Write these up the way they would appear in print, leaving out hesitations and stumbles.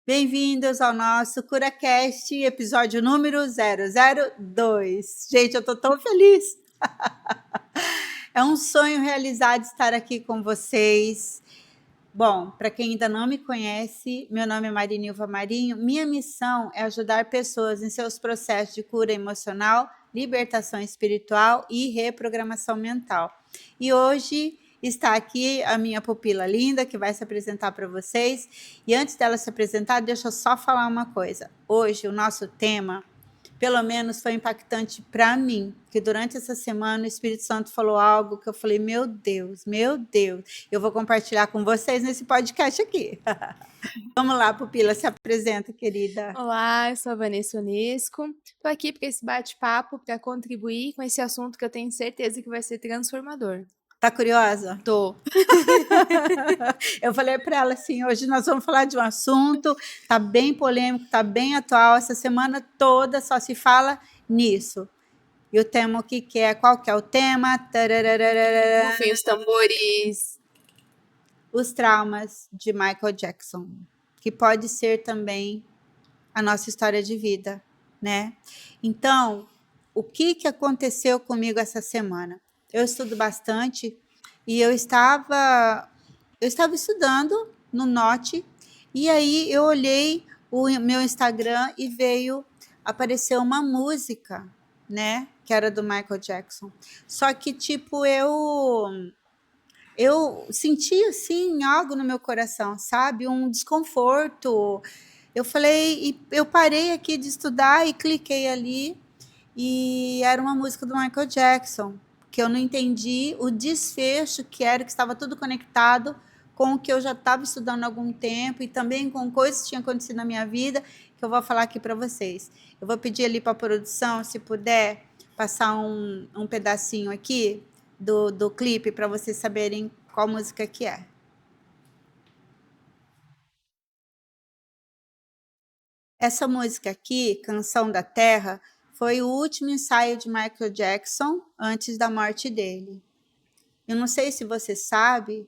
Bem-vindos ao nosso CuraCast, episódio número 002. Gente, eu tô tão feliz. É um sonho realizado estar aqui com vocês. Bom, para quem ainda não me conhece, meu nome é Marinilva Marinho. Minha missão é ajudar pessoas em seus processos de cura emocional, libertação espiritual e reprogramação mental. E hoje está aqui a minha pupila linda, que vai se apresentar para vocês. E antes dela se apresentar, deixa eu só falar uma coisa. Hoje, o nosso tema, pelo menos foi impactante para mim, que durante essa semana o Espírito Santo falou algo que eu falei, meu Deus, eu vou compartilhar com vocês nesse podcast aqui. Vamos lá, Pupila, se apresenta, querida. Olá, eu sou a Vanessa Onesco. Estou aqui para esse bate-papo, para contribuir com esse assunto que eu tenho certeza que vai ser transformador. Tá curiosa? Tô. Eu falei para ela assim, hoje nós vamos falar de um assunto, tá bem polêmico, tá bem atual, essa semana toda só se fala nisso. E o tema, o que é? Qual que é o tema? Rufem os tambores. Os traumas de Michael Jackson, que pode ser também a nossa história de vida, né? Então, o que aconteceu comigo essa semana? Eu estudo bastante e eu estava estudando no Note e aí eu olhei o meu Instagram e veio aparecer uma música, né? Que era do Michael Jackson. Só que, tipo, eu senti, assim, algo no meu coração, sabe? Um desconforto. Eu falei, e eu parei aqui de estudar e cliquei ali, e era uma música do Michael Jackson, que eu não entendi o desfecho que era, que estava tudo conectado com o que eu já estava estudando há algum tempo e também com coisas que tinham acontecido na minha vida, que eu vou falar aqui para vocês. Eu vou pedir ali para a produção, se puder, passar um pedacinho aqui do clipe para vocês saberem qual música que é. Essa música aqui, Canção da Terra, foi o último ensaio de Michael Jackson antes da morte dele. Eu não sei se você sabe,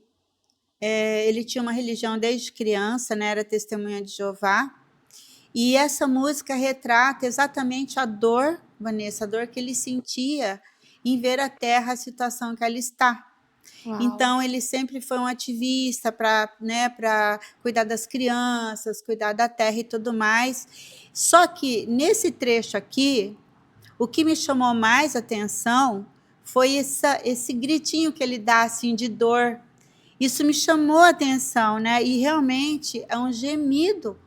ele tinha uma religião desde criança, né? Era testemunha de Jeová. E essa música retrata exatamente a dor, Vanessa, a dor que ele sentia em ver a Terra, a situação que ela está. Uau. Então, ele sempre foi um ativista para, né, cuidar das crianças, cuidar da terra e tudo mais. Só que, nesse trecho aqui, o que me chamou mais atenção foi esse gritinho que ele dá, assim, de dor. Isso me chamou a atenção, né? E realmente é um gemido.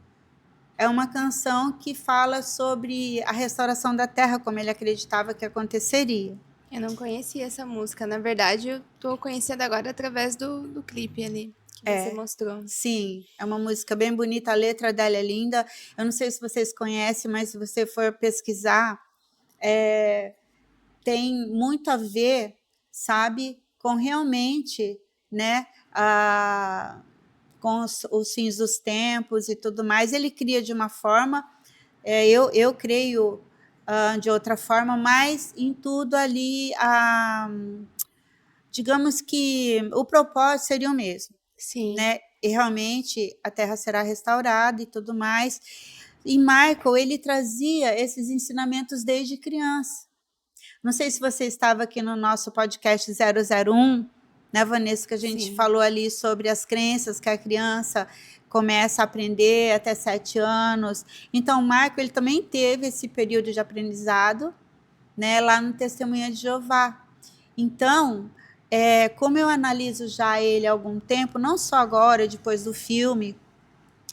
É uma canção que fala sobre a restauração da terra, como ele acreditava que aconteceria. Eu não conhecia essa música. Na verdade, eu tô conhecendo agora através do clipe ali que você mostrou. Sim, é uma música bem bonita, a letra dela é linda. Eu não sei se vocês conhecem, mas se você for pesquisar, tem muito a ver, sabe, com realmente, né, com os fins dos tempos e tudo mais. Ele cria de uma forma, eu creio de outra forma, mas em tudo ali, digamos que o propósito seria o mesmo. Sim. Né? E realmente a terra será restaurada e tudo mais. E Michael, ele trazia esses ensinamentos desde criança. Não sei se você estava aqui no nosso podcast 001, né, Vanessa, que a gente falou ali sobre as crenças que a criança começa a aprender até 7 anos. Então, Michael, ele também teve esse período de aprendizado, né, lá no Testemunha de Jeová. Então, como eu analiso já ele há algum tempo, não só agora, depois do filme,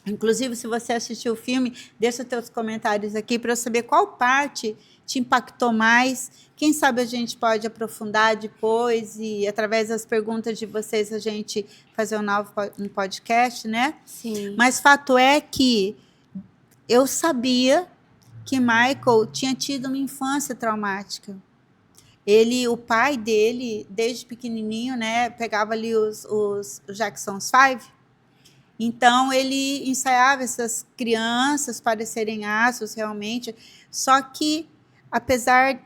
inclusive se você assistiu o filme, deixa teus comentários aqui para eu saber qual parte te impactou mais. Quem sabe a gente pode aprofundar depois e através das perguntas de vocês a gente fazer um podcast, né? Sim. Mas fato é que eu sabia que Michael tinha tido uma infância traumática. O pai dele, desde pequenininho, né, pegava ali os Jackson's 5. Então, ele ensaiava essas crianças para serem astros, realmente. Só que, apesar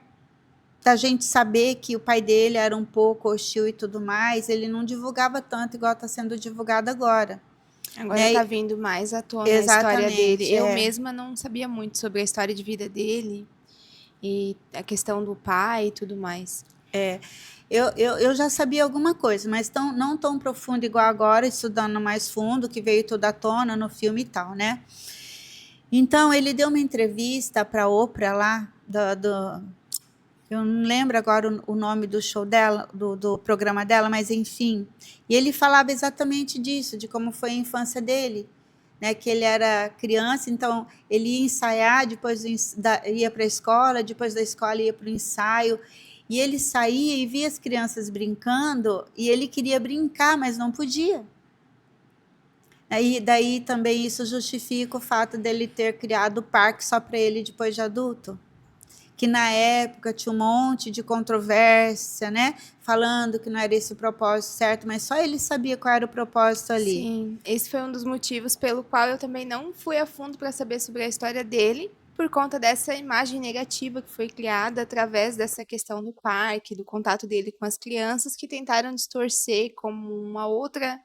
da gente saber que o pai dele era um pouco hostil e tudo mais, ele não divulgava tanto igual está sendo divulgado agora. Agora né? tá vindo mais à tona a história dele. Exatamente, Eu é. mesma não sabia muito sobre a história de vida dele e a questão do pai e tudo mais. Eu já sabia alguma coisa, mas não tão profundo igual agora, estudando mais fundo, que veio tudo à tona no filme e tal, né? Então, ele deu uma entrevista para a Oprah lá, eu não lembro agora o nome do show dela, do programa dela, mas enfim. E ele falava exatamente disso, de como foi a infância dele, né? Que ele era criança, então ele ia ensaiar, depois ia para a escola, depois da escola ia para o ensaio. E ele saía e via as crianças brincando, e ele queria brincar, mas não podia. Aí, daí também isso justifica o fato dele ter criado o parque só para ele depois de adulto. Que na época tinha um monte de controvérsia, né? Falando que não era esse o propósito certo, mas só ele sabia qual era o propósito ali. Sim, esse foi um dos motivos pelo qual eu também não fui a fundo para saber sobre a história dele, por conta dessa imagem negativa que foi criada através dessa questão do parque, do contato dele com as crianças, que tentaram distorcer como uma outra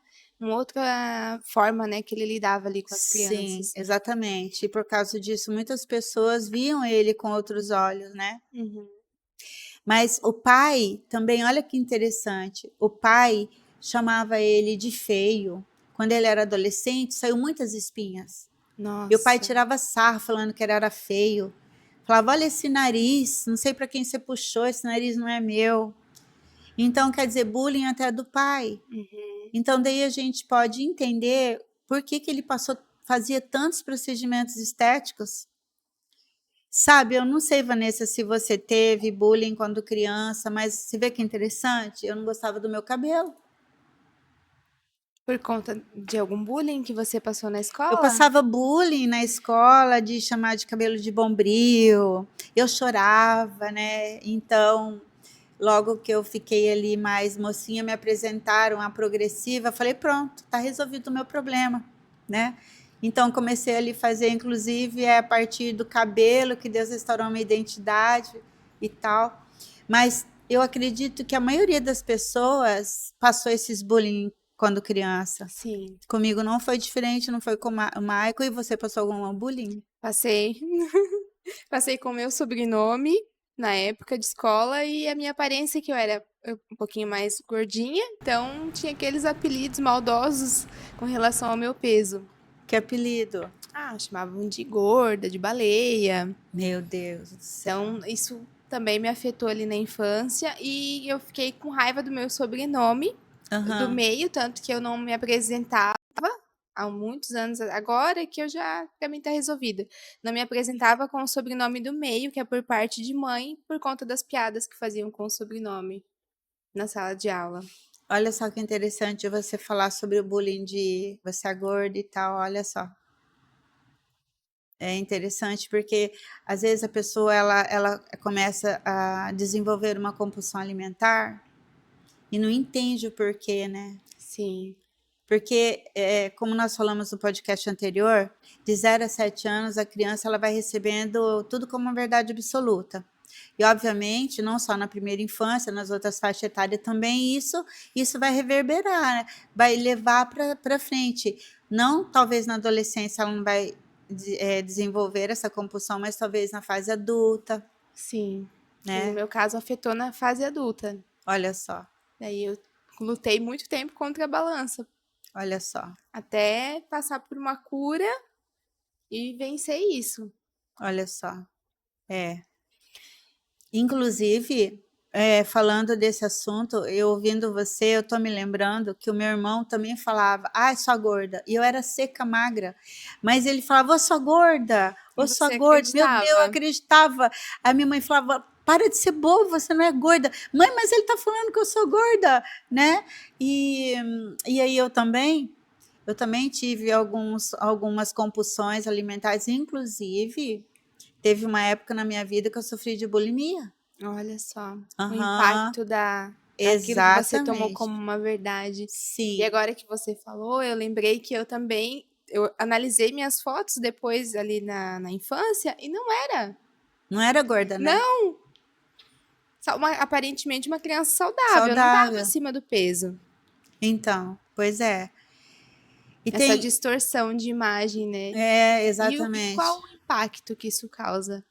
forma, né, que ele lidava ali com as Sim, crianças. exatamente. E por causa disso, muitas pessoas viam ele com outros olhos, né? Uhum. Mas o pai também, olha que interessante, o pai chamava ele de feio. Quando ele era adolescente, saiu muitas espinhas. E o pai Nossa, tirava sarro, falando que ele era feio. Falava, olha esse nariz, não sei para quem você puxou, esse nariz não é meu. Então, quer dizer, bullying até do pai. uhum. Então, daí a gente pode entender por que ele fazia tantos procedimentos estéticos. Sabe, eu não sei, Vanessa, se você teve bullying quando criança, mas você vê que interessante? Eu não gostava do meu cabelo. Por conta de algum bullying que você passou na Eu escola? passava bullying na escola de chamar de cabelo de bombril. Eu chorava, né? Então, logo que eu fiquei ali mais mocinha, me apresentaram a progressiva, falei, pronto, tá resolvido o meu problema, né? Então comecei ali fazer, inclusive, a partir do cabelo que Deus restaurou minha identidade e tal. Mas eu acredito que a maioria das pessoas passou esses bullying quando criança. Sim, Comigo não foi diferente, não foi com o Michael. E você passou algum bullying? passei. Passei com o meu sobrenome na época de escola e a minha aparência, que eu era um pouquinho mais gordinha, então tinha aqueles apelidos maldosos com relação ao meu peso. Que apelido? Ah, chamavam de gorda, de baleia. Meu Deus do céu. Então, isso também me afetou ali na infância e eu fiquei com raiva do meu sobrenome, do Aham. meio, tanto que eu não me apresentava há muitos anos agora que eu já, pra mim tá resolvida. Não me apresentava com o sobrenome do meio, que é por parte de mãe, por conta das piadas que faziam com o sobrenome na sala de aula. Olha só que interessante você falar sobre o bullying de você é gorda e tal, olha só. É interessante porque às vezes a pessoa ela começa a desenvolver uma compulsão alimentar e não entende o porquê, né? Sim, Porque, como nós falamos no podcast anterior, de 0 a 7 anos a criança ela vai recebendo tudo como uma verdade absoluta. E obviamente, não só na primeira infância, nas outras faixas etárias também isso vai reverberar, né? Vai levar para frente. Não, talvez na adolescência ela não vai desenvolver essa compulsão, mas talvez na fase adulta, sim. E no né? meu caso afetou na fase adulta. Olha só, Daí eu lutei muito tempo contra a balança, olha só, até passar por uma cura e vencer isso. olha só. É. Inclusive, falando desse assunto, eu ouvindo você, eu tô me lembrando que o meu irmão também falava: "Ai, sua gorda", e eu era seca, magra, mas ele falava: "Ô, sua gorda, E ô, sua você gorda", meu Deus, eu acreditava? acreditava. A minha mãe falava: "Para de ser boba, você não é gorda". "Mãe, mas ele tá falando que eu sou gorda", né. E aí eu também tive algumas compulsões alimentares, inclusive teve uma época na minha vida que eu sofri de bulimia. Olha só, o Aham, impacto daquilo que você tomou exatamente. como uma verdade. E Sim, agora que você falou, eu lembrei que eu analisei minhas fotos depois ali na infância e não era. não era gorda, né? Não, aparentemente uma criança saudável, eu não estava Saudável. acima do peso. Então, pois é. E Essa tem distorção de imagem, né. E qual exatamente. o impacto que isso causa na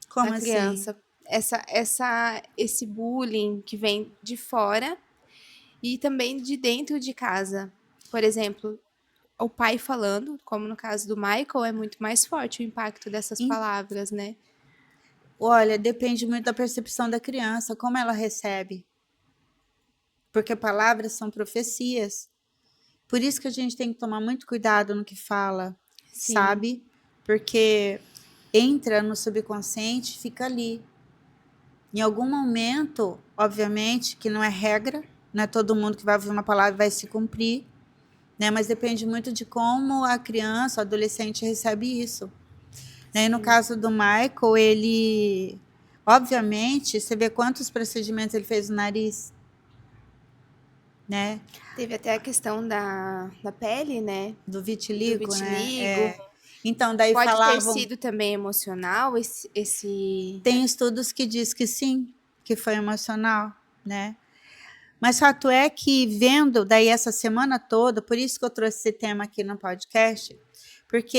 Como assim? criança? Esse bullying que vem de fora e também de dentro de casa. Por exemplo, o pai falando, como no caso do Michael, é muito mais forte o impacto dessas En palavras, né. Olha, depende muito da percepção da criança, como ela recebe, porque palavras são profecias. Por isso que a gente tem que tomar muito cuidado no que fala, Sim, sabe, porque entra no subconsciente, fica ali. Em algum momento, obviamente, que não é regra, não é todo mundo que vai ouvir uma palavra e vai se cumprir, né, mas depende muito de como a criança, o adolescente recebe isso, né. E no sim. caso do Michael, ele obviamente, você vê quantos procedimentos ele fez no nariz, né, Teve até a questão da pele, né, do do vitiligo, né. vitiligo. Então, daí Pode ter falavam sido também emocional esse tem estudos que diz que sim, que foi emocional, né. Mas fato é que vendo daí essa semana toda, por isso que eu trouxe esse tema aqui no podcast, porque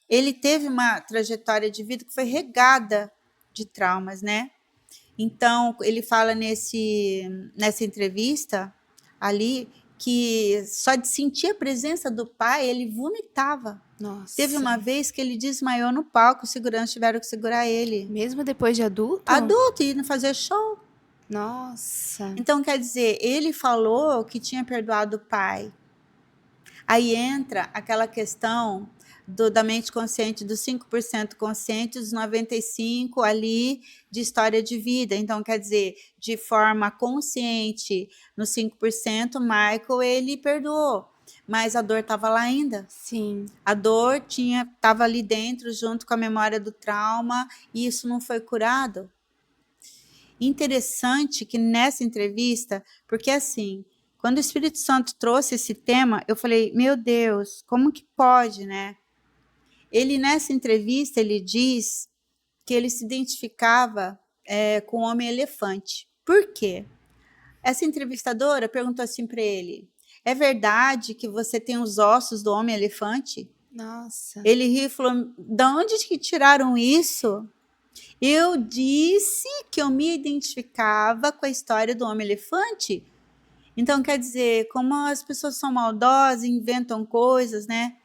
ele teve uma trajetória de vida que foi regada de traumas, né. Então, ele fala nessa entrevista ali que só de sentir a presença do pai, ele vomitava. Teve Nossa, uma vez que ele desmaiou no palco, os seguranças tiveram que segurar ele. mesmo depois de adulto? Adulto, indo fazer show. Nossa, Então, quer dizer, ele falou que tinha perdoado o pai. Aí entra aquela questão da mente consciente, dos 5% consciente, dos 95% ali de história de vida. Então, quer dizer, de forma consciente, nos 5%, Michael, ele perdoou, mas a dor estava lá ainda. sim, A dor estava ali dentro, junto com a memória do trauma, e isso não foi curado. Interessante que nessa entrevista, porque assim, quando o Espírito Santo trouxe esse tema, eu falei: "Meu Deus, como que pode, né?". Ele nessa entrevista, ele diz que ele se identificava, com o homem elefante. Por quê? Essa entrevistadora perguntou assim para ele: "É verdade que você tem os ossos do homem elefante?". nossa, Ele riu e falou: "Da onde que tiraram isso?". Eu disse que eu me identificava com a história do homem-elefante. Então, quer dizer, como as pessoas são maldosas, inventam coisas, né.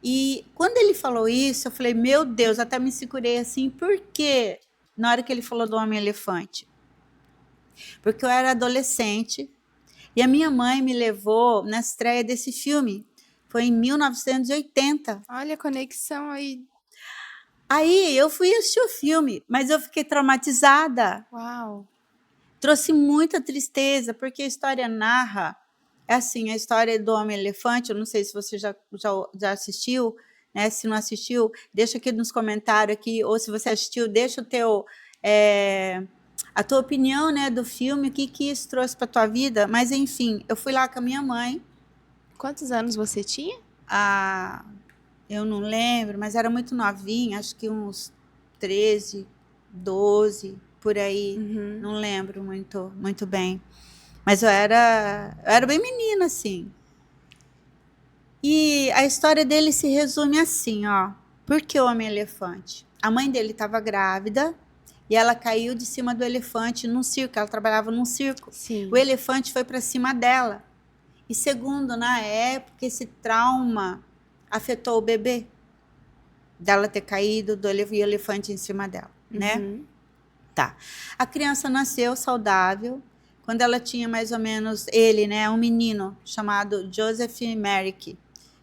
E quando ele falou isso, eu falei: "Meu Deus", até me segurei assim, por quê? Na hora que ele falou do homem-elefante. Porque eu era adolescente e a minha mãe me levou na estreia desse filme, foi em 1980. olha a conexão aí, Aí eu fui assistir o filme, mas eu fiquei traumatizada. uau, Trouxe muita tristeza, porque a história narra, é assim, a história do Homem-Elefante, eu não sei se você já assistiu, né, se não assistiu, deixa aqui nos comentários aqui, ou se você assistiu, deixa a tua opinião, né, do filme, o que que isso trouxe para tua vida, mas enfim, eu fui lá com a minha mãe, quantos anos você tinha? a eu não lembro, mas era muito novinha, acho que uns 13, 12, por aí, Uhum, não lembro muito bem. Mas eu era bem menina, assim. E a história dele se resume assim, ó. Por que o homem-elefante? A mãe dele estava grávida e ela caiu de cima do elefante num circo, ela trabalhava num circo. O sim, elefante foi para cima dela. E segundo, na época, esse trauma afetou o bebê, dela ter caído e o elefante em cima dela, né? uhum, Tá. A criança nasceu saudável. Quando ela tinha mais ou menos, ele, né, um menino chamado Joseph Merrick.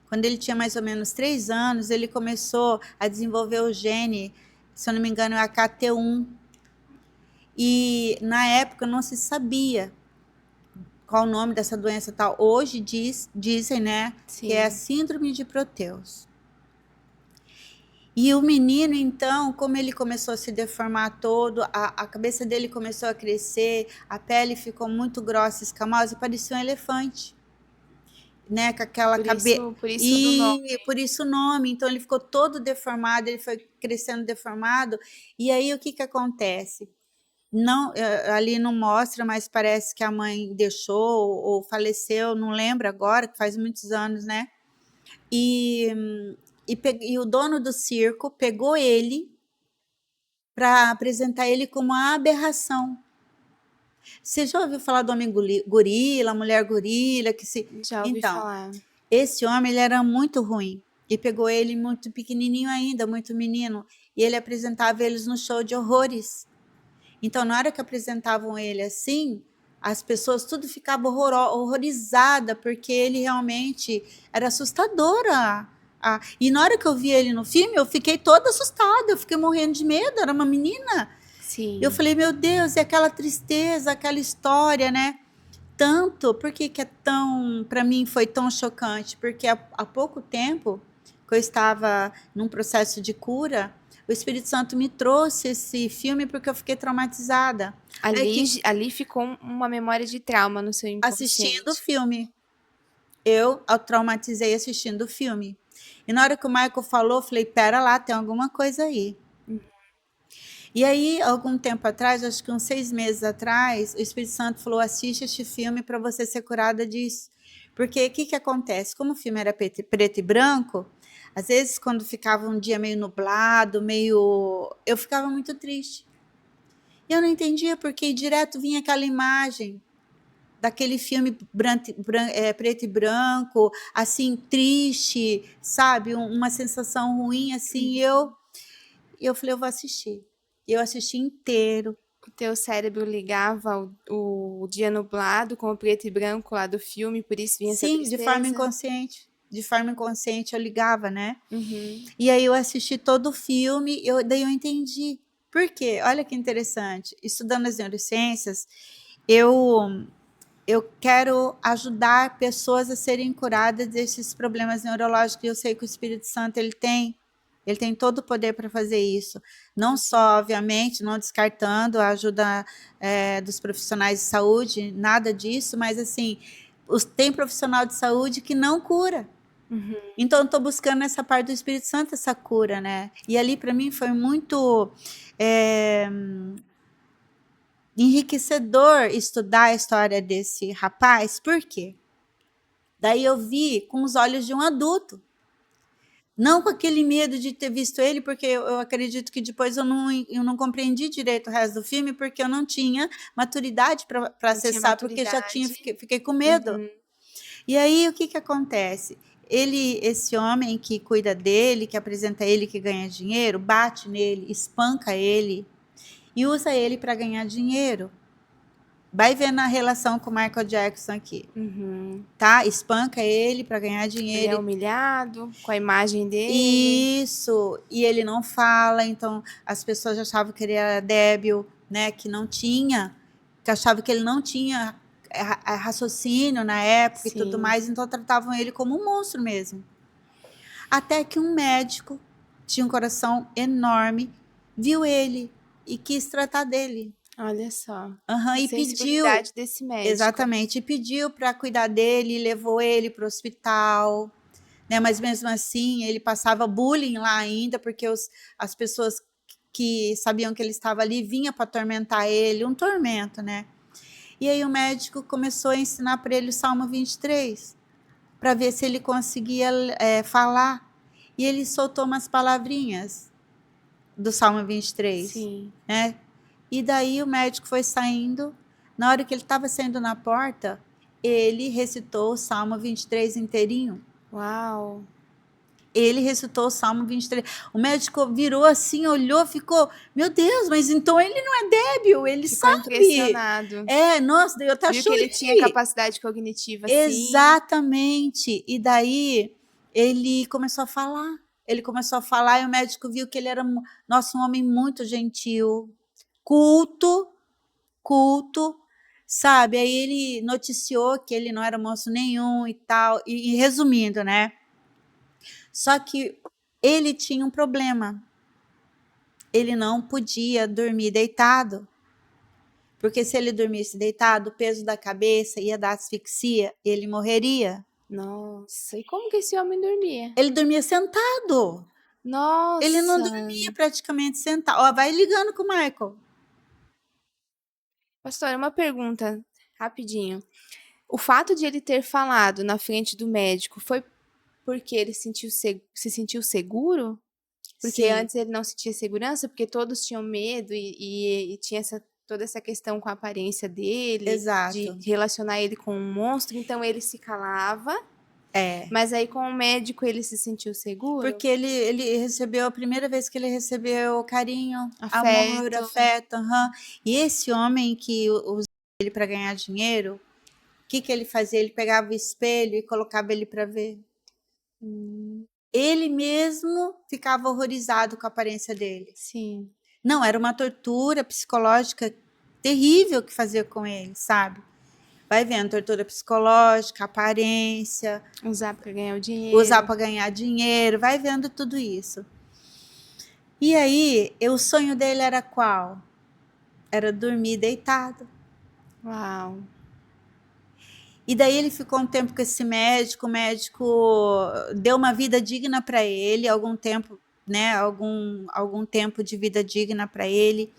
Quando ele tinha mais ou menos 3 anos, ele começou a desenvolver o gene, se eu não me engano, é AKT1. E na época não se sabia qual o nome dessa doença tal. Hoje dizem, né, que é a sim, síndrome de Proteus. E o menino, então, como ele começou a se deformar todo, a cabeça dele começou a crescer, a pele ficou muito grossa, escamosa, e parecia um elefante, né, com aquela cabeça. por isso do nome. E por isso o nome. Então ele ficou todo deformado, ele foi crescendo deformado. E aí o que que acontece? Não, ali não mostra, mas parece que a mãe deixou ou faleceu, não lembro agora, que faz muitos anos, né. E e o dono do circo pegou ele para apresentar ele como uma aberração. Você já ouviu falar do homem gorila, mulher gorila que se Já ouvi então, falar. esse homem ele era muito ruim, e pegou ele muito pequenininho ainda, muito menino, e ele apresentava eles no show de horrores. Então, na hora que apresentavam ele assim, as pessoas tudo ficava horrorizada, porque ele realmente era assustador. E na hora que eu vi ele no filme, eu fiquei toda assustada, eu fiquei morrendo de medo, era uma menina. Eu Sim. falei: "Meu Deus, e aquela tristeza, aquela história, né". Tanto, por que que é tão para mim foi tão chocante? Porque há pouco tempo, que eu estava num processo de cura, o Espírito Santo me trouxe esse filme, porque eu fiquei traumatizada. Aí Ali que j ali ficou uma memória de trauma no seu assistindo o inconsciente. filme, eu traumatizei assistindo o filme. E na hora que o Michael falou, eu falei: "Espera lá, tem alguma coisa aí". Uhum. E aí, algum tempo atrás, acho que uns 6 meses atrás, o Espírito Santo falou: "Assiste este filme para você ser curada disso". Porque o que que acontece, como o filme era preto e branco, às vezes quando ficava um dia meio nublado, meio eu ficava muito triste. E eu não entendia, porque direto vinha aquela imagem daquele filme preto e branco, assim, triste, sabe, uma sensação ruim, assim, e eu falei: "Eu vou assistir". Eu assisti inteiro. O teu cérebro ligava o dia nublado com o preto e branco lá do filme, por isso vinha essa Sim, de forma tristeza? inconsciente. De forma inconsciente eu ligava, né. Uhum. E aí eu assisti todo o filme, daí eu entendi. Por quê? Olha que interessante, estudando as neurociências, eu eu quero ajudar pessoas a serem curadas desses problemas neurológicos, e eu sei que o Espírito Santo ele tem todo o poder para fazer isso. Não só, obviamente, não descartando a ajuda, dos profissionais de saúde, nada disso, mas assim, tem profissional de saúde que não cura. Uhum. Então eu estou buscando essa parte do Espírito Santo, essa cura, né. E ali para mim foi muito, eh, enriquecedor estudar a história desse rapaz, por quê? Daí eu vi com os olhos de um adulto, não com aquele medo de ter visto ele, porque eu acredito que depois eu não compreendi direito o resto do filme, porque eu não tinha maturidade para Não tinha acessar, porque já tinha maturidade. fiquei com medo. Uhum. E aí o que que acontece? Esse homem que cuida dele, que apresenta ele, que ganha dinheiro, bate nele, espanca ele e usa ele para ganhar dinheiro. Vai vendo a relação com o Michael Jackson aqui, Uhum. tá? Espanca ele para ganhar Ele é dinheiro. humilhado com a imagem dele. Isso, e ele não fala, então as pessoas achavam que ele era débil, né, que achavam que ele não tinha raciocínio na época e tudo Sim. mais, então tratavam ele como um monstro mesmo. Até que um médico, tinha um coração enorme, viu ele e quis tratar dele. Olha só, Aham, a e pediu sensibilidade desse médico. exatamente, e pediu para cuidar dele, levou ele para o hospital, né, mas mesmo assim ele passava bullying lá ainda, porque as pessoas que sabiam que ele estava ali vinha para atormentar ele, um tormento, né. E aí o médico começou a ensinar para ele o Salmo 23, para ver se ele conseguia falar. E ele soltou umas palavrinhas do Salmo 23, Sim. né. E daí o médico foi saindo, na hora que ele estava saindo na porta, ele recitou o Salmo 23 inteirinho. Uau! Ele recitou o Salmo 23. O médico virou assim, olhou, ficou: "Meu Deus, mas então ele não é débil, ele Ficou sabe". impressionado. É, nossa, daí eu até Viu que ele tinha chorei. capacidade cognitiva, sim. Exatamente. E daí ele começou a falar. Ele começou a falar e o médico viu que ele era nossa, um homem muito gentil, culto, culto, sabe. Aí ele noticiou que ele não era moço nenhum e tal, e resumindo, né, só que ele tinha um problema, ele não podia dormir deitado, porque se ele dormisse deitado, o peso da cabeça ia dar asfixia, ele morreria. Nossa, e como que esse homem dormia? Ele dormia sentado, ele não Nossa! dormia praticamente sentado. Ó, vai ligando com o Michael. Pastor, uma pergunta, rapidinho. O fato de ele ter falado na frente do médico foi porque ele se sentiu seguro? Porque Sim, antes ele não sentia segurança, porque todos tinham medo e tinha toda essa questão com a aparência dele, de exato. relacionar ele com um monstro, então ele se calava, É. mas aí com o médico ele se sentiu seguro? Porque ele recebeu a primeira vez que ele recebeu carinho, amor, Afeto. afeto, aham. E esse homem que usava ele para ganhar dinheiro, o que que ele fazia? Ele pegava o espelho e colocava ele para ver. Hum, Ele mesmo ficava horrorizado com a aparência dele. sim. Não, era uma tortura psicológica terrível que fazia com ele, sabe? Vai vendo, tortura psicológica, aparência, Usar para ganhar o usar dinheiro. para ganhar dinheiro, vai vendo tudo isso. E aí, o sonho dele era qual? Era dormir deitado. Uau. E daí ele ficou um tempo com esse médico, o médico deu uma vida digna para ele, algum tempo, né, algum tempo de vida digna para ele.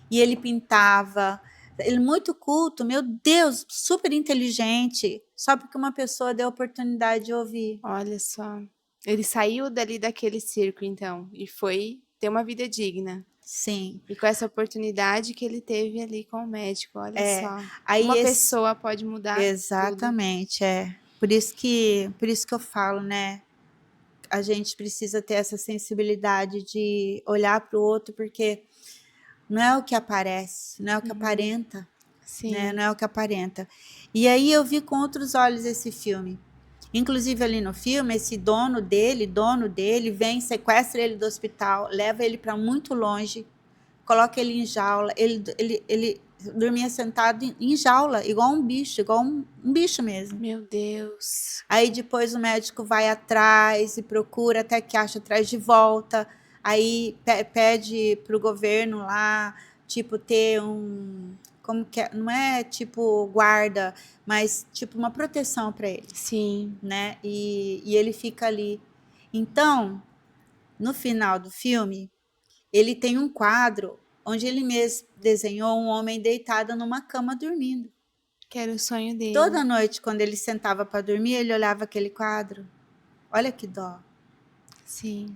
E ele pintava, ele muito culto, meu Deus, super inteligente, só porque uma pessoa deu a oportunidade de ouvir. Olha só. Ele saiu dali daquele circo, então, e foi ter uma vida digna. Sim, E com essa oportunidade que ele teve ali com o médico, olha é. só. Aí Uma esse, pessoa pode mudar tudo. exatamente, é. Por isso que eu falo, né? A gente precisa ter essa sensibilidade de olhar para o outro, porque não é o que aparece, não é o que Uhum. aparenta, né? Sim. Não é o que aparenta. E aí eu vi com outros olhos esse filme. Inclusive ali no filme, esse dono dele, vem, sequestra ele do hospital, leva ele para muito longe, coloca ele em jaula. Ele dormia sentado em jaula, igual um bicho, igual um bicho mesmo. Meu Deus. Aí depois o médico vai atrás e procura até que acha atrás de volta. Aí pede para o governo lá, tipo, ter um. Como que é? Não é tipo guarda, mas tipo uma proteção para ele, Sim. né? E ele fica ali. Então, no final do filme, ele tem um quadro onde ele mesmo desenhou um homem deitado numa cama dormindo. Que era o sonho dele. Toda noite, quando ele sentava para dormir, ele olhava aquele quadro. Olha que dó. Sim.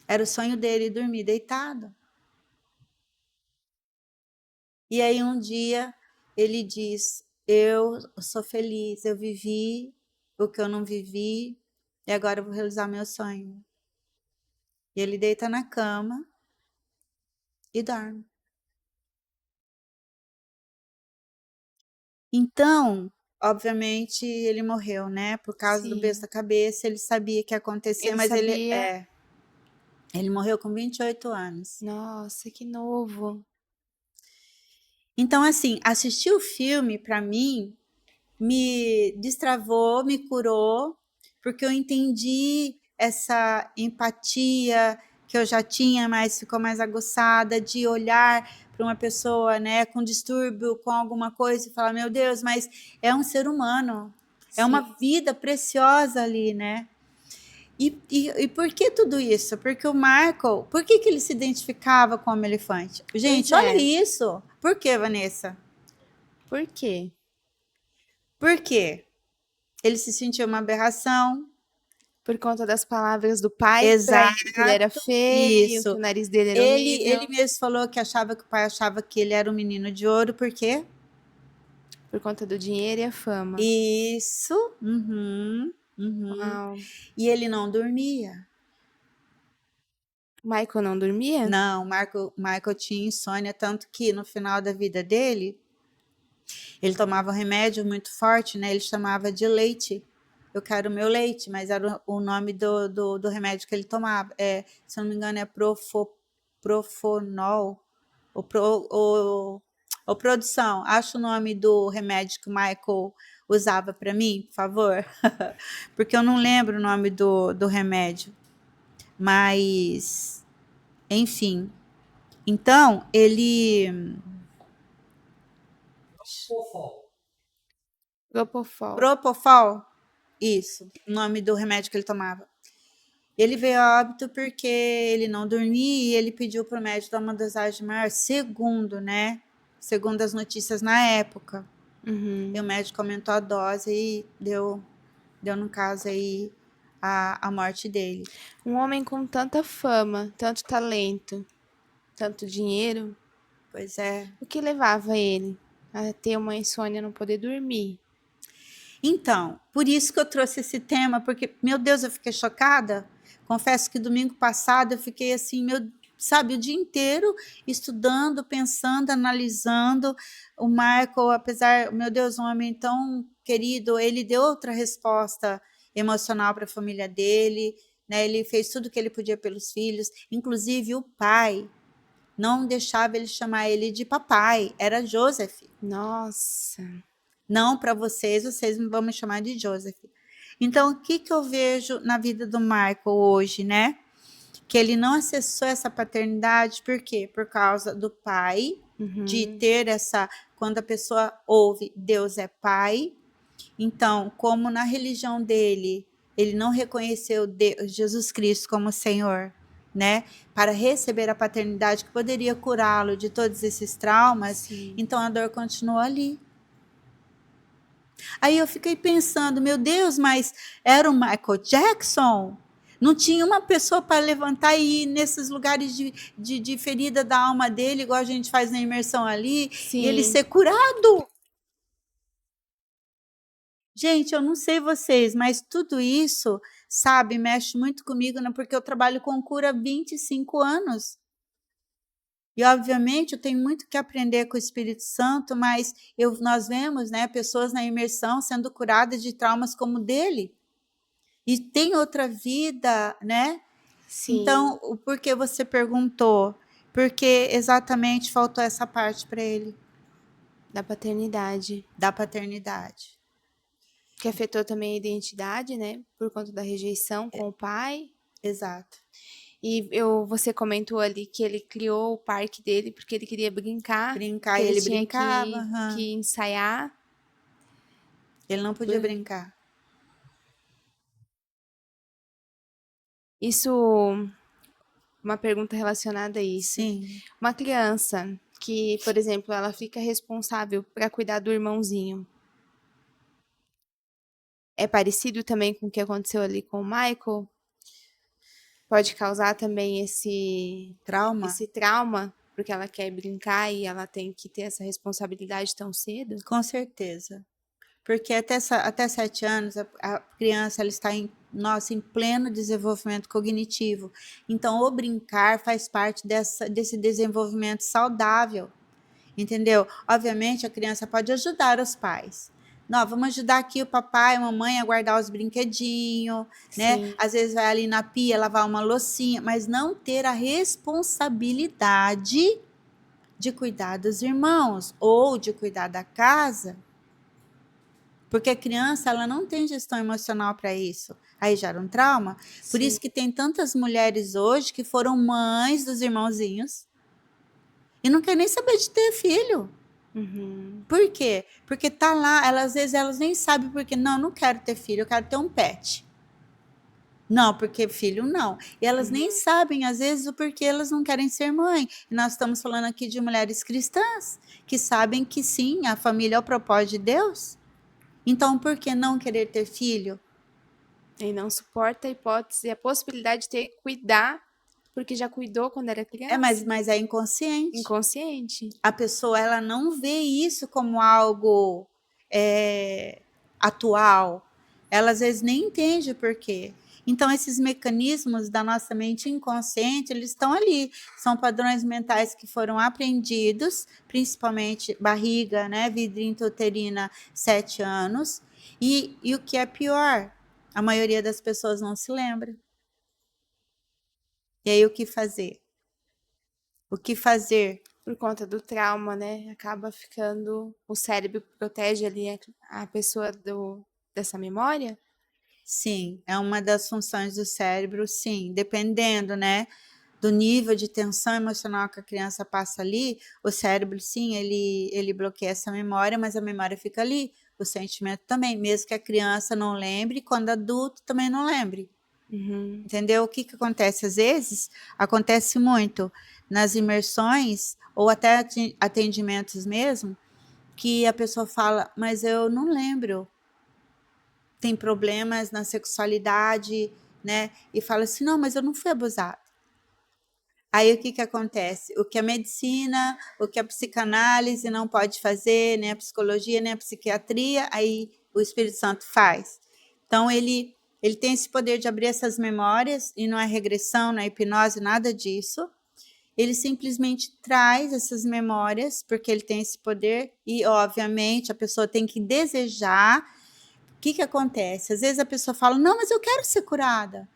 Era o sonho dele dormir deitado. E aí um dia ele diz: Eu sou feliz, eu vivi o que eu não vivi e agora eu vou realizar meu sonho. E ele deita na cama e dorme. Então, obviamente, ele morreu, né? Por causa do beijo Sim. da cabeça, ele sabia que ia acontecer, Ele mas ele sabia. ele morreu com 28 anos. Nossa, que novo. Então, assim, assistir o filme, para mim, me destravou, me curou, porque eu entendi essa empatia que eu já tinha, mas ficou mais aguçada, de olhar para uma pessoa, né, com distúrbio, com alguma coisa e falar: meu Deus, mas é um ser humano, é uma Sim. vida preciosa ali, né? E por que tudo isso? Porque o Michael, por que ele se identificava com o Homem Elefante? Pois Gente, olha é. isso. Por que, Vanessa? Por quê? Por quê? Ele se sentiu uma aberração. Por conta das palavras do pai, pra ele que ele era Exato, feio, que isso. o nariz dele era Ele horrível, mesmo falou que achava que o pai achava que ele era um menino de ouro, por quê? por conta do dinheiro e a fama. Isso. Uhum, uhum. Uau. E ele não dormia. O Michael não dormia? Não, Michael tinha insônia, tanto que no final da vida dele, ele tomava um remédio muito forte, né? Ele chamava de leite. Eu quero meu leite, mas era o nome do remédio que ele tomava. Se eu não me engano, é Profonol. Ô, produção, acha o nome do remédio que o Michael usava para mim, por favor? Porque eu não lembro o nome do remédio. Mas, enfim. Então, ele. Propofol. Propofol? Isso, o nome do remédio que ele tomava. Ele veio a óbito porque ele não dormia e ele pediu para o médico dar uma dosagem maior, segundo, né? segundo as notícias na época. Uhum. E o médico aumentou a dose e deu no caso aí a morte dele. Um homem com tanta fama, tanto talento, tanto dinheiro, Pois é. o que levava ele a ter uma insônia, não poder dormir? Então, por isso que eu trouxe esse tema, porque, meu Deus, eu fiquei chocada. Confesso que domingo passado eu fiquei assim, sabe, o dia inteiro estudando, pensando, analisando. O Michael, apesar, meu Deus, um homem tão querido, ele deu outra resposta emocional para a família dele, né? Ele fez tudo o que ele podia pelos filhos, inclusive o pai não deixava ele chamar ele de papai, era Joseph. Nossa. Não para vocês vão me chamar de Joseph. Então, o que eu vejo na vida do Michael hoje, né? Que ele não acessou essa paternidade, por quê? Por causa do pai, de ter essa. Quando a pessoa ouve Deus é pai, então, como na religião dele, ele não reconheceu Jesus Cristo como Senhor, né? Para receber a paternidade que poderia curá-lo de todos esses traumas, Sim. então a dor continuou ali. Aí eu fiquei pensando, meu Deus, mas era o Michael Jackson? Não tinha uma pessoa para levantar e ir nesses lugares de ferida da alma dele, igual a gente faz na imersão ali, Sim. e ele ser curado? Gente, eu não sei vocês, mas tudo isso, sabe, mexe muito comigo, né? Porque eu trabalho com cura há 25 anos. E, obviamente, eu tenho muito que aprender com o Espírito Santo, mas nós vemos, né, pessoas na imersão sendo curadas de traumas como o dele. E tem outra vida, né? Sim. Então, o porquê você perguntou? Porque exatamente faltou essa parte para ele. Da paternidade. Da paternidade. Que afetou também a identidade, né? Por conta da rejeição com o pai. Exato. E você comentou ali que ele criou o parque dele porque ele queria brincar. Brincar, que ele tinha brincava. que ensaiar. Ele não podia brincar. Isso, uma pergunta relacionada a isso. Sim. Uma criança que, por exemplo, ela fica responsável para cuidar do irmãozinho. É parecido também com o que aconteceu ali com o Michael? Pode causar também esse trauma, porque ela quer brincar e ela tem que ter essa responsabilidade tão cedo? Com certeza. Porque até 7 anos, a criança ela está em pleno desenvolvimento cognitivo. Então, o brincar faz parte desse desenvolvimento saudável, entendeu? Obviamente, a criança pode ajudar os pais. Não, vamos ajudar aqui o papai e a mamãe a guardar os brinquedinhos, né? Às vezes vai ali na pia lavar uma loucinha, mas não ter a responsabilidade de cuidar dos irmãos ou de cuidar da casa. Porque a criança ela não tem gestão emocional para isso. Aí gera um trauma. Sim. Por isso que tem tantas mulheres hoje que foram mães dos irmãozinhos e não quer nem saber de ter filho. Por quê? Porque tá lá, às vezes elas nem sabem porque não quero ter filho, eu quero ter um pet. Não, porque filho não. E elas nem sabem, às vezes, o porquê elas não querem ser mãe. E nós estamos falando aqui de mulheres cristãs que sabem que sim, a família é o propósito de Deus. Então, por que não querer ter filho? E não suporta a hipótese, a possibilidade de ter que cuidar, porque já cuidou quando era criança. Mas é inconsciente. Inconsciente. A pessoa ela não vê isso como algo atual. Ela às vezes nem entende o porquê. Então, esses mecanismos da nossa mente inconsciente, eles estão ali. São padrões mentais que foram aprendidos, principalmente barriga, né? Vidrinha intrauterina, 7 anos. E o que é pior, a maioria das pessoas não se lembra. E aí, o que fazer? O que fazer? Por conta do trauma, né? Acaba ficando... O cérebro protege ali a pessoa dessa memória? Sim, é uma das funções do cérebro, sim. Dependendo, né, do nível de tensão emocional que a criança passa ali, o cérebro, sim, ele bloqueia essa memória, mas a memória fica ali, o sentimento também, mesmo que a criança não lembre, quando adulto também não lembre. Entendeu? O que acontece? Às vezes, acontece muito nas imersões, ou até atendimentos mesmo, que a pessoa fala, mas eu não lembro, tem problemas na sexualidade, né? E fala assim, não, mas eu não fui abusado. Aí o que que acontece? O que a medicina, o que a psicanálise não pode fazer, nem a psicologia, nem a psiquiatria, aí o Espírito Santo faz. Então ele tem esse poder de abrir essas memórias, e não é regressão, não é hipnose, nada disso. Ele simplesmente traz essas memórias, porque ele tem esse poder, e obviamente a pessoa tem que desejar. O que que acontece? Às vezes a pessoa fala, não, mas eu quero ser curada.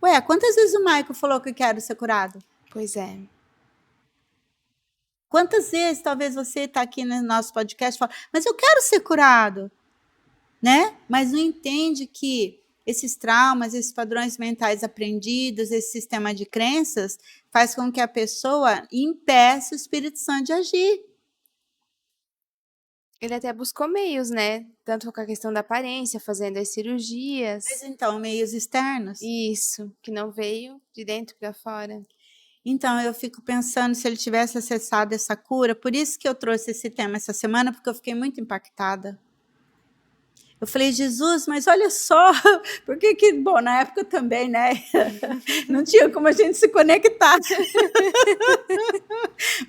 Ué, quantas vezes o Michael falou que eu quero ser curado? Pois é. Quantas vezes talvez você está aqui no nosso podcast e fala, mas eu quero ser curado, né? Mas não entende que esses traumas, esses padrões mentais aprendidos, esse sistema de crenças, faz com que a pessoa impeça o Espírito Santo de agir. Ele até buscou meios, né? Tanto com a questão da aparência, fazendo as cirurgias. Mas então, meios externos. Isso, que não veio de dentro para fora. Então, eu fico pensando se ele tivesse acessado essa cura, por isso que eu trouxe esse tema essa semana, porque eu fiquei muito impactada. Eu falei, Jesus, mas olha só, porque que, bom, na época também, né? Não tinha como a gente se conectar.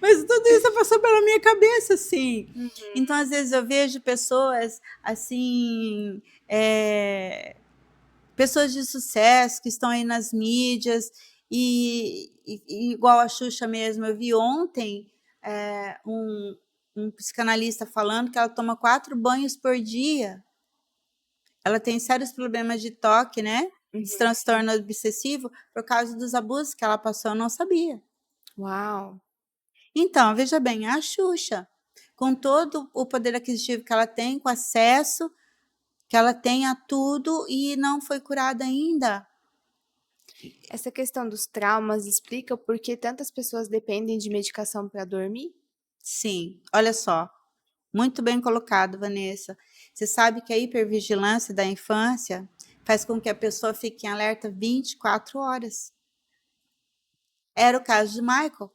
Mas tudo isso passou pela minha cabeça, assim. Então, às vezes, eu vejo pessoas, assim, pessoas de sucesso que estão aí nas mídias, e igual a Xuxa mesmo, eu vi ontem um psicanalista falando que ela toma 4 banhos por dia. Ela tem sérios problemas de toque, né? De transtorno obsessivo, por causa dos abusos que ela passou, eu não sabia. Uau! Então, veja bem, a Xuxa, com todo o poder aquisitivo que ela tem, com acesso que ela tem a tudo, e não foi curada ainda. Essa questão dos traumas explica o porquê tantas pessoas dependem de medicação para dormir? Sim, olha só, muito bem colocado, Vanessa. Você sabe que a hipervigilância da infância faz com que a pessoa fique em alerta 24 horas. Era o caso de Michael.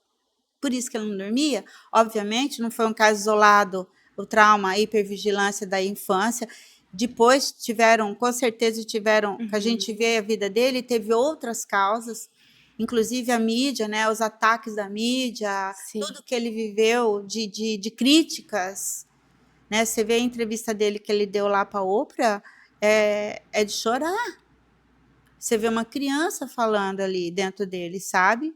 Por isso que ele não dormia. Obviamente, não foi um caso isolado, o trauma, a hipervigilância da infância. Depois tiveram, com certeza tiveram, que a gente vê a vida dele, teve outras causas, inclusive a mídia, né, os ataques da mídia, Sim. tudo que ele viveu de críticas, né? Você vê a entrevista dele que ele deu lá para a Oprah, é de chorar. Você vê uma criança falando ali dentro dele, sabe?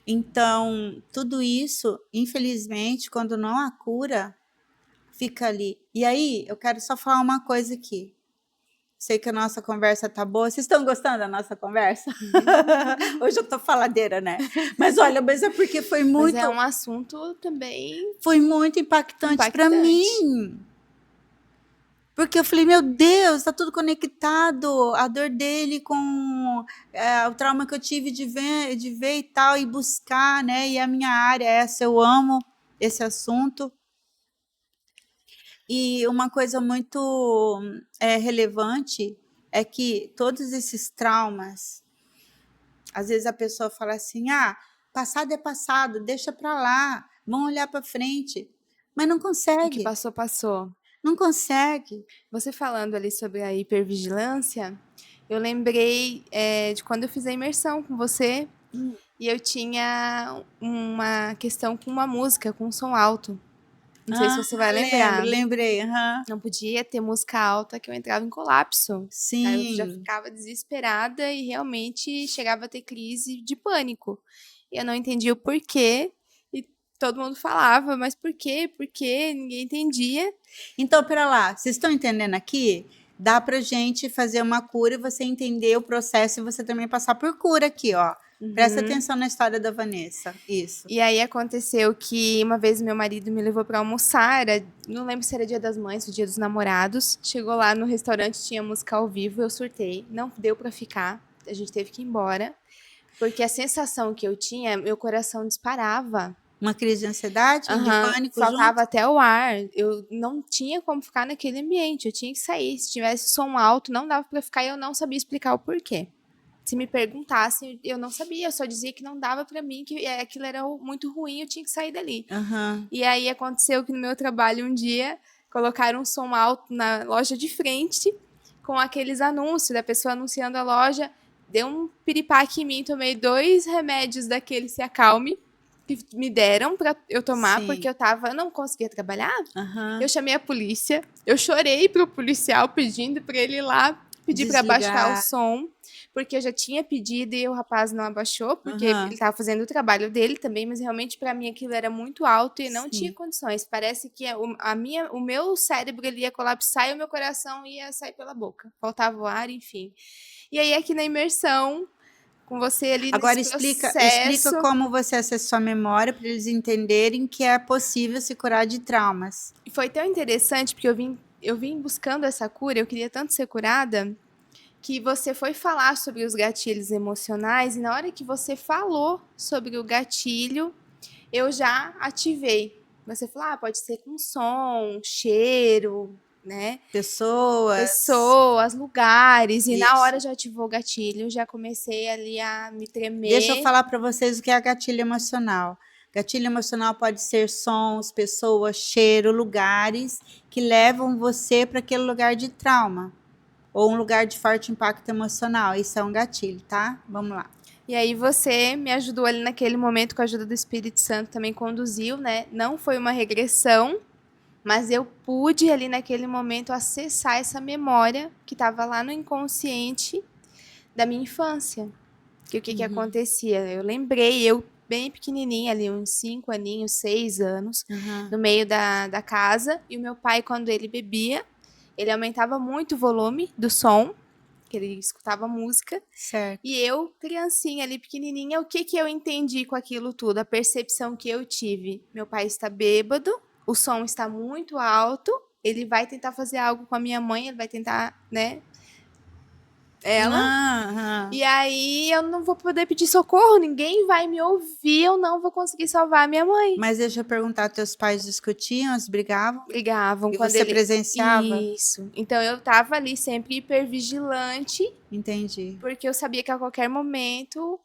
Então, tudo isso, infelizmente, quando não há cura, fica ali. E aí, eu quero só falar uma coisa aqui. Sei que a nossa conversa tá boa. Vocês estão gostando da nossa conversa? Hoje eu tô faladeira, né? Mas olha, mas é porque foi Mas muito, é um assunto também foi muito impactante para mim. Porque eu falei, meu Deus, tá tudo conectado. A dor dele com o trauma que eu tive de ver e tal, e buscar, né? E a minha área é essa, eu amo esse assunto. E uma coisa muito relevante é que todos esses traumas, às vezes a pessoa fala assim, passado é passado, deixa para lá, vamos olhar para frente. Mas não o que consegue, passou, passou. não consegue. Você falando ali sobre a hipervigilância, eu lembrei de quando eu fiz a imersão com você e eu tinha uma questão com uma música, com um som alto. Não sei se você vai lembrar. Lembrei. Não podia ter música alta que eu entrava em colapso. Aí eu já Sim. ficava desesperada e realmente chegava a ter crise de pânico. E eu não entendia o porquê. E todo mundo falava, mas por quê? Por quê? Ninguém entendia. Então, pera lá, vocês estão entendendo aqui? Dá pra gente fazer uma cura e você entender o processo e você também passar por cura aqui, ó. Presta atenção na história da Vanessa. Isso. E aí aconteceu que uma vez meu marido me levou para almoçar, não lembro se era Dia das Mães ou Dia dos Namorados. Chegou lá no restaurante, tinha música ao vivo, eu surtei, não deu para ficar, a gente teve que ir embora, porque a sensação que eu tinha, meu coração disparava. Uma crise de ansiedade, de pânico faltava junto? até o ar, eu não tinha como ficar naquele ambiente, eu tinha que sair, se tivesse som alto, não dava para ficar e eu não sabia explicar o porquê. se me perguntassem, eu não sabia, eu só dizia que não dava pra mim, que aquilo era muito ruim, eu tinha que sair dali. Aham. E aí aconteceu que no meu trabalho um dia colocaram um som alto na loja de frente com aqueles anúncios da pessoa anunciando a loja. Deu um piripaque em mim, tomei 2 remédios daquele Se Acalme que me deram pra eu tomar, porque Sim. eu não conseguia trabalhar. Aham. Eu chamei a polícia, eu chorei pro policial pedindo pra ele ir lá pedir pra abaixar o Desligar. som, porque eu já tinha pedido e o rapaz não abaixou, porque Aham. ele tava fazendo o trabalho dele também, mas realmente pra mim aquilo era muito alto e não tinha Sim. condições. Parece que o meu cérebro ele ia colapsar e o meu coração ia sair pela boca. Faltava o ar, enfim. E aí aqui na imersão, com você ali Agora nesse explica processo, como você acessou a memória para eles entenderem que é possível se curar de traumas. e foi tão interessante porque eu vim buscando essa cura, eu queria tanto ser curada, que você foi falar sobre os gatilhos emocionais e na hora que você falou sobre o gatilho, eu já ativei. Você falou, pode ser com som, cheiro, né? Pessoas. Pessoas, lugares, e na hora Isso. já ativou o gatilho, já comecei ali a me Deixa eu tremer. falar para vocês o que é gatilho emocional. Gatilho emocional pode ser sons, pessoas, cheiro, lugares que levam você para aquele lugar de trauma ou um lugar de forte impacto emocional. Isso é um gatilho, tá? Vamos lá. E aí você me ajudou ali naquele momento com a ajuda do Espírito Santo, também conduziu, né? Não foi uma regressão, mas eu pude ali naquele momento acessar essa memória que estava lá no inconsciente da minha infância. Que o que acontecia? Eu lembrei, eu bem pequenininha ali, uns 5 aninhos, 6 anos, Uhum. no meio da casa, e o meu pai, quando ele bebia, ele aumentava muito o volume do som, que ele escutava música, Certo. e eu, criancinha ali, pequenininha, o que eu entendi com aquilo tudo? A percepção que eu tive. Meu pai está bêbado, o som está muito alto, ele vai tentar fazer algo com a minha mãe, ele vai tentar, né, ela. Aham. E aí eu não vou poder pedir socorro, ninguém vai me ouvir, eu não vou conseguir salvar a minha mãe. Mas deixa eu perguntar, teus pais discutiam, eles brigavam? Brigavam E quando você ele. presenciava? Isso. Então eu tava ali sempre hipervigilante, Entendi. porque eu sabia que a qualquer momento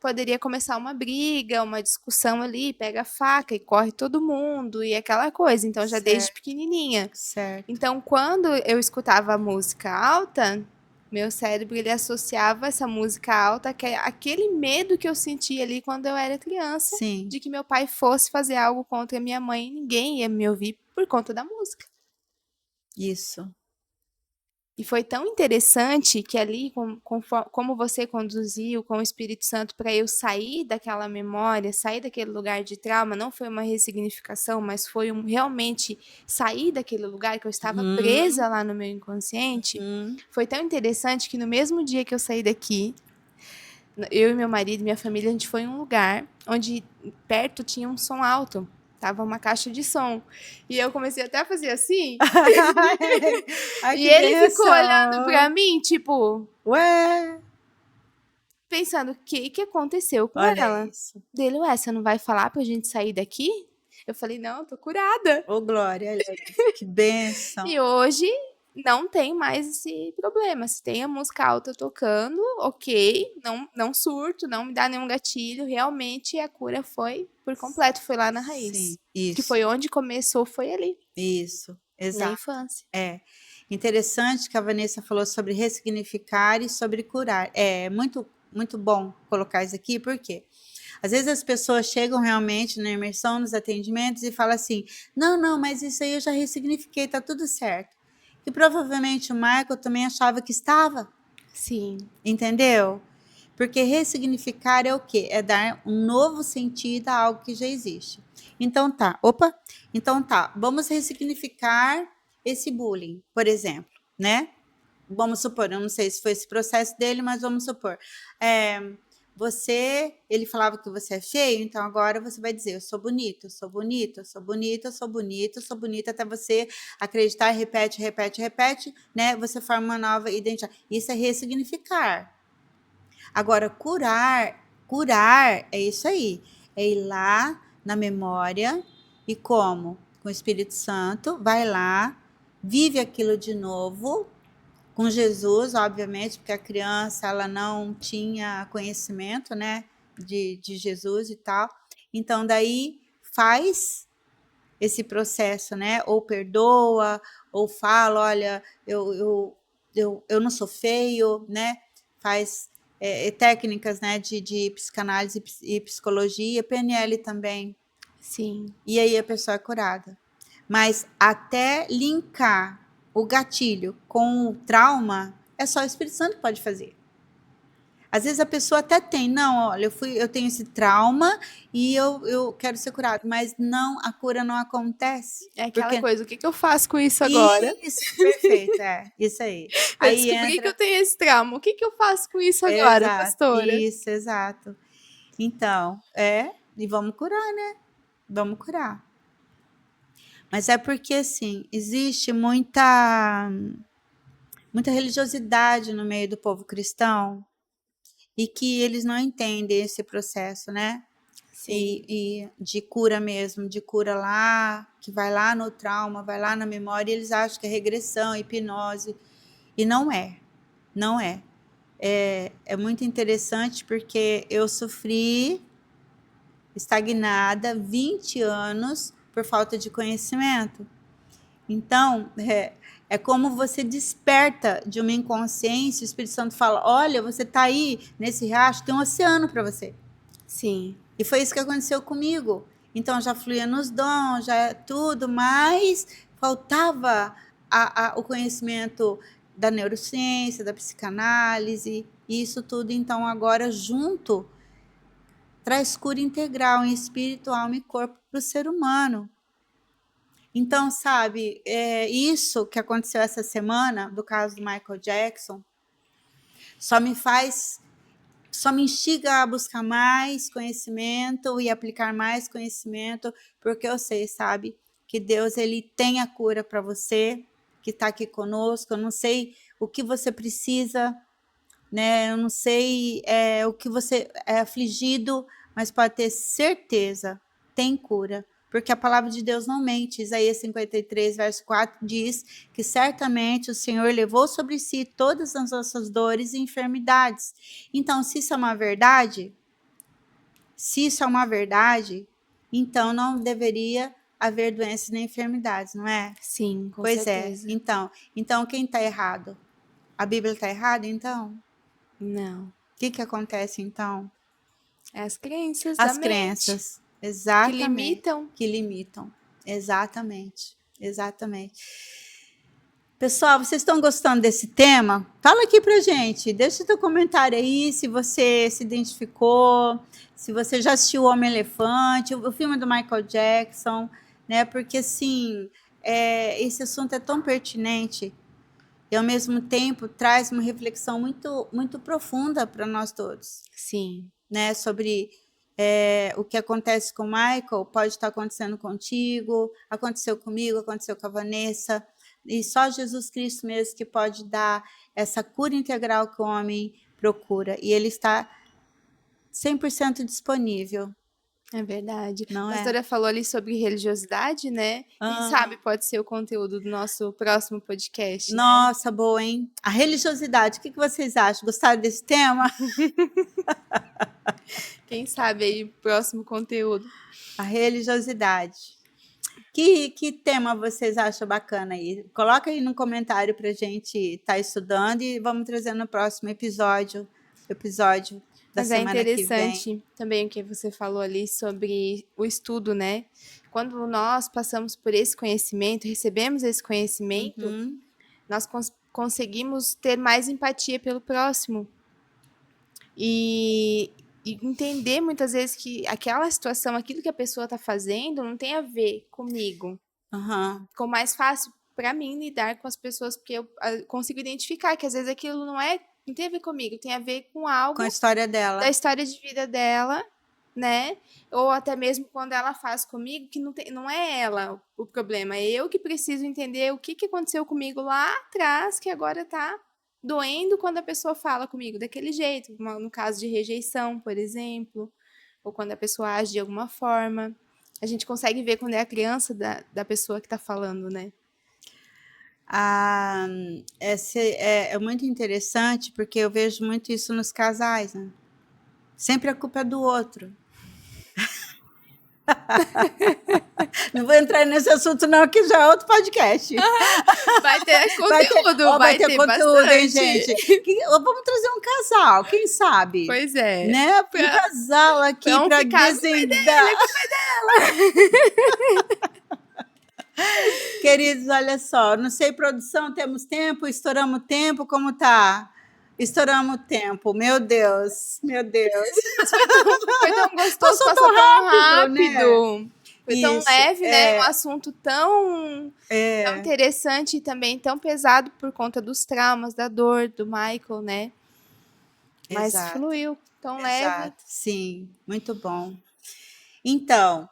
poderia começar uma briga, uma discussão ali, pega a faca e corre todo mundo e aquela coisa. Então já desde Certo, pequenininha. certo. Então quando eu escutava a música alta, meu cérebro ele associava essa música alta àquele medo que eu sentia ali quando eu era criança, Sim, de que meu pai fosse fazer algo contra minha mãe e ninguém ia me ouvir por conta da música. isso. E foi tão interessante que ali, como você conduziu com o Espírito Santo para eu sair daquela memória, sair daquele lugar de trauma, não foi uma ressignificação, mas foi realmente sair daquele lugar que eu estava Uhum, presa lá no meu inconsciente. uhum. Foi tão interessante que no mesmo dia que eu saí daqui, eu e meu marido e minha família, a gente foi em um lugar onde perto tinha um som alto. Tava uma caixa de som. E eu comecei até a fazer assim. Ai, E que ele ficou olhando pra benção! mim, tipo, Ué, pensando, o que que aconteceu com olha ela? isso. Dele, ué, você não vai falar pra gente sair daqui? Eu falei, não, eu tô curada. Ô, Glória, olha isso. Que benção. E hoje não tem mais esse problema. Se tem a música alta tocando, ok, não surto, não me dá nenhum gatilho. Realmente a cura foi por completo, foi lá na Sim, raiz. Que isso, foi onde começou, foi ali, isso, na exato. infância. É. Interessante que a Vanessa falou sobre ressignificar e sobre curar. É muito, muito bom colocar isso aqui, porque às vezes as pessoas chegam realmente na imersão, nos atendimentos e falam assim: não, não, mas isso aí eu já ressignifiquei, tá tudo certo. E provavelmente o Michael também achava que estava, Sim, entendeu? Porque ressignificar é o quê? É dar um novo sentido a algo que já existe. Então tá, opa, então tá, vamos ressignificar esse bullying, por exemplo, né? Vamos supor, eu não sei se foi esse processo dele, mas vamos supor. Ele falava que você é feio, então agora você vai dizer, eu sou bonito, eu sou bonito, eu sou bonito, eu sou bonito, eu sou bonito, até você acreditar, repete, repete, repete, né? Você forma uma nova identidade. Isso é ressignificar. Agora, curar é isso aí. É ir lá na memória e como? Com o Espírito Santo, vai lá, vive aquilo de novo, com Jesus, obviamente, porque a criança ela não tinha conhecimento, né, de Jesus e tal. Então, daí faz esse processo, né? Ou perdoa, ou fala, olha, eu não sou feio, né? Faz técnicas, né, de psicanálise e psicologia, PNL também. Sim. E aí a pessoa é curada. Mas até linkar o gatilho com o trauma, é só o Espírito Santo que pode fazer. Às vezes a pessoa até tem, não, olha, eu tenho esse trauma e eu quero ser curado, mas não, a cura não acontece. É aquela Porque coisa, o que que eu faço com isso agora? isso, perfeito, isso aí. Eu Aí descobri que eu entra, tenho esse trauma, o que que eu faço com isso agora, exato, pastora? isso, exato. Então, e vamos curar, né? Vamos curar. Mas é porque, assim, existe muita religiosidade no meio do povo cristão e que eles não entendem esse processo, né? Sim. E de cura mesmo, de cura lá, que vai lá no trauma, vai lá na memória, e eles acham que é regressão, hipnose, e não é, não é. É muito interessante porque eu sofri estagnada 20 anos por falta de conhecimento. Então, é como você desperta de uma inconsciência, o Espírito Santo fala, olha, você está aí nesse riacho, tem um oceano para você. Sim. E foi isso que aconteceu comigo. Então, já fluía nos dons, já tudo, mas faltava o conhecimento da neurociência, da psicanálise, e isso tudo, então, agora junto, traz cura integral em espírito, alma e corpo para o ser humano. Então, sabe, isso que aconteceu essa semana, do caso do Michael Jackson, só me instiga a buscar mais conhecimento e aplicar mais conhecimento, porque eu sei, sabe, que Deus ele tem a cura para você, que está aqui conosco. Eu não sei o que você precisa, né? Eu não sei o que você é afligido, mas pode ter certeza, tem cura. Porque a palavra de Deus não mente. Isaías 53, verso 4 diz que certamente o Senhor levou sobre si todas as nossas dores e enfermidades. Então, se isso é uma verdade, então não deveria haver doenças nem enfermidades, não é? Sim, com Pois é. certeza. Então quem está errado? A Bíblia está errada, então? Não. O que acontece, então? É as crenças da As mente crenças, que exatamente, limitam. que limitam. Exatamente, exatamente. Pessoal, vocês estão gostando desse tema? Fala aqui pra gente, deixa teu comentário aí, se você se identificou, se você já assistiu O Homem-Elefante, o filme do Michael Jackson, né? Porque, assim, esse assunto é tão pertinente e, ao mesmo tempo, traz uma reflexão muito, muito profunda para nós todos. Sim. Né, sobre o que acontece com o Michael, pode estar acontecendo contigo, aconteceu comigo, aconteceu com a Vanessa, e só Jesus Cristo mesmo que pode dar essa cura integral que o homem procura, e ele está 100% disponível. É verdade. Não A é? pastora falou ali sobre religiosidade, né? Quem sabe pode ser o conteúdo do nosso próximo podcast, né? Nossa, boa, hein? A religiosidade, o que vocês acham? Gostaram desse tema? Quem sabe aí, próximo conteúdo. A religiosidade. Que tema vocês acham bacana aí? Coloca aí no comentário para a gente estar estudando e vamos trazer no próximo episódio da Mas é semana que vem. interessante também o que você falou ali sobre o estudo, né? Quando nós passamos por esse conhecimento, recebemos esse conhecimento, nós conseguimos ter mais empatia pelo próximo. E entender muitas vezes que aquela situação, aquilo que a pessoa está fazendo, não tem a ver comigo. Ficou mais fácil para mim lidar com as pessoas, porque eu consigo identificar que às vezes aquilo não tem a ver comigo, tem a ver com algo Com a história dela. da história de vida dela, né? Ou até mesmo quando ela faz comigo, que não é ela o problema, é eu que preciso entender o que aconteceu comigo lá atrás, que agora tá doendo quando a pessoa fala comigo daquele jeito, no caso de rejeição, por exemplo, ou quando a pessoa age de alguma forma. A gente consegue ver quando é a criança da pessoa que tá falando, né? Ah, é muito interessante, porque eu vejo muito isso nos casais, né? Sempre a culpa é do outro. Não vou entrar nesse assunto não, que já é outro podcast. Vai ter Vai ter, conteúdo, ó, vai vai ter ter conteúdo, hein, bastante. gente? Vamos trazer um casal, quem sabe? Pois é. Né? Um casal aqui Pra um para ficar, desvendar. a culpa é dela. Queridos, olha só, não sei, produção, temos tempo? Estouramos tempo? Como tá? Estouramos tempo, meu Deus, meu Deus. Foi tão gostoso, Passou tão tão rápido, rápido. Foi tão Isso, leve, né? Um assunto tão é, interessante e também tão pesado por conta dos traumas, da dor do Michael, né? Mas exato, fluiu tão leve. exato, sim, muito bom. Então,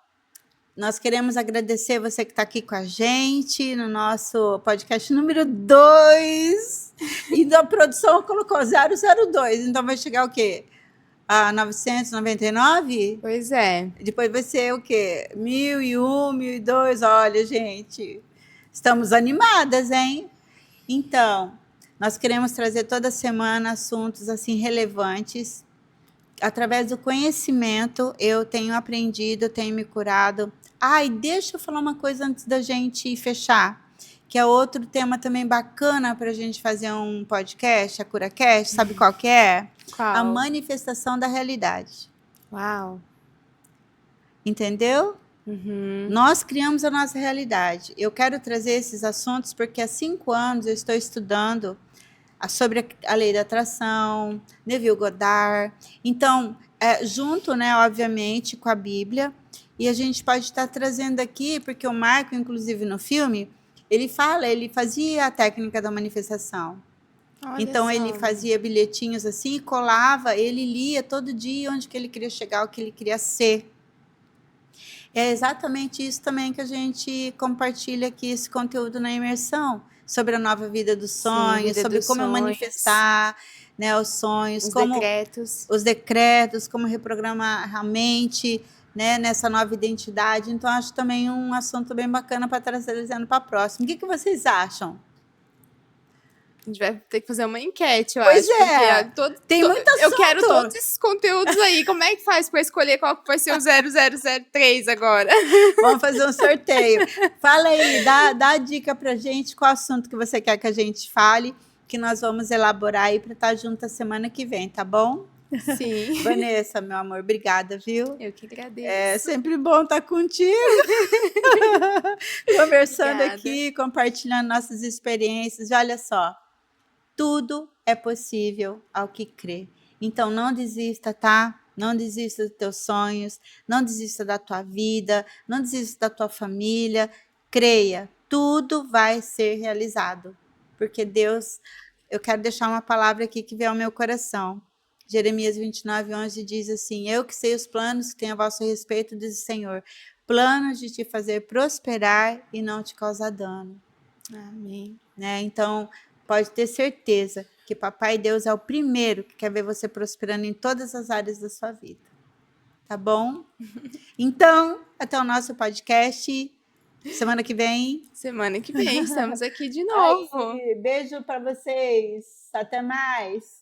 nós queremos agradecer você que está aqui com a gente no nosso podcast número 2. E a produção colocou 002, então vai chegar o quê? A 999? Pois é. Depois vai ser o quê? 1001, 1002. Olha, gente, estamos animadas, hein? Então, nós queremos trazer toda semana assuntos assim relevantes. Através do conhecimento, eu tenho aprendido, tenho me curado. E deixa eu falar uma coisa antes da gente fechar, que é outro tema também bacana para a gente fazer um podcast, a CuraCast. Sabe qual que é? Qual? A manifestação da realidade. Uau. Entendeu? Uhum. Nós criamos a nossa realidade. Eu quero trazer esses assuntos porque há 5 anos eu estou estudando sobre a lei da atração, Neville Goddard. Então, junto, né, obviamente, com a Bíblia, e a gente pode estar trazendo aqui, porque o Marco, inclusive no filme, ele fazia a técnica da manifestação. Olha então, só. ele fazia bilhetinhos assim, colava, ele lia todo dia onde que ele queria chegar, o que ele queria ser. É exatamente isso também que a gente compartilha aqui, esse conteúdo na imersão, sobre a nova vida dos sonhos, sobre como manifestar, né, os sonhos, os decretos, como reprogramar a mente, né, nessa nova identidade. Então, acho também um assunto bem bacana para trazer para a próxima. O que vocês acham? A gente vai ter que fazer uma enquete, eu Pois acho. é, porque tem muito assunto. Eu quero todos esses conteúdos aí. Como é que faz para escolher qual vai ser o 0003 agora? Vamos fazer um sorteio. Fala aí, dá a dica pra gente, qual assunto que você quer que a gente fale, que nós vamos elaborar aí para estar junto a semana que vem, tá bom? Sim. Vanessa, meu amor, obrigada, viu? Eu que agradeço. É sempre bom estar contigo. Conversando Obrigada. aqui, compartilhando nossas experiências. E olha só, tudo é possível ao que crê. Então, não desista, tá? Não desista dos teus sonhos, não desista da tua vida, não desista da tua família. Creia, tudo vai ser realizado. Porque Deus, eu quero deixar uma palavra aqui que veio ao meu coração. Jeremias 29:11 diz assim: eu que sei os planos que tenho a vosso respeito, diz o Senhor, planos de te fazer prosperar e não te causar dano. Amém. Né? Então, pode ter certeza que Papai Deus é o primeiro que quer ver você prosperando em todas as áreas da sua vida. Tá bom? Então, até o nosso podcast. Semana que vem. Semana que vem, estamos aqui de novo. Beijo para vocês. Até mais.